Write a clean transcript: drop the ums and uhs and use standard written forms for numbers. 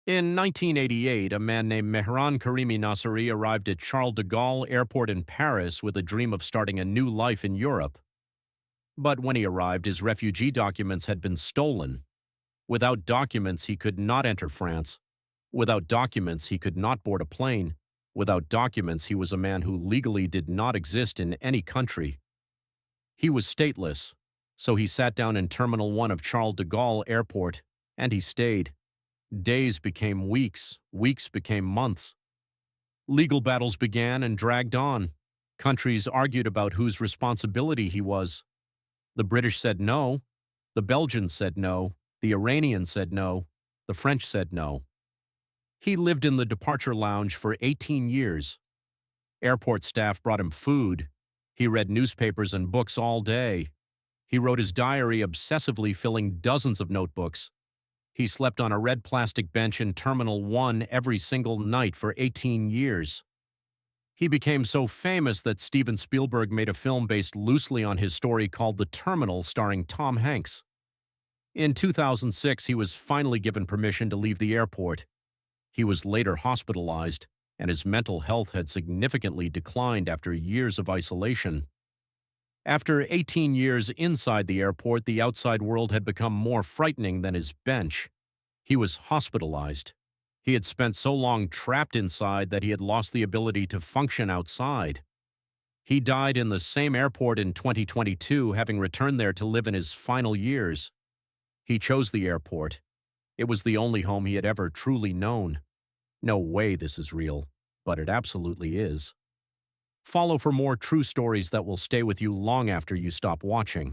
In 1988, a man named Mehran Karimi Nasseri arrived at Charles de Gaulle Airport in Paris with a dream of starting a new life in Europe. But when he arrived, his refugee documents had been stolen. Without documents, he could not enter France. Without documents, he could not board a plane. Without documents, he was a man who legally did not exist in any country. He was stateless, so he sat down in Terminal 1 of Charles de Gaulle Airport, and he stayed. Days became weeks, weeks became months. Legal battles began and dragged on. Countries argued about whose responsibility he was. The British said no, the Belgians said no, the Iranians said no, the French said no. He lived in the departure lounge for 18 years. Airport staff brought him food. He read newspapers and books all day. He wrote his diary obsessively, filling dozens of notebooks. He slept on a red plastic bench in Terminal 1 every single night for 18 years. He became so famous that Steven Spielberg made a film based loosely on his story called The Terminal, starring Tom Hanks. In 2006, he was finally given permission to leave the airport. He was later hospitalized, and his mental health had significantly declined after years of isolation. After 18 years inside the airport, the outside world had become more frightening than his bench. He was hospitalized. He had spent so long trapped inside that he had lost the ability to function outside. He died in the same airport in 2022, having returned there to live in his final years. He chose the airport. It was the only home he had ever truly known. No way this is real, but it absolutely is. Follow for more true stories that will stay with you long after you stop watching.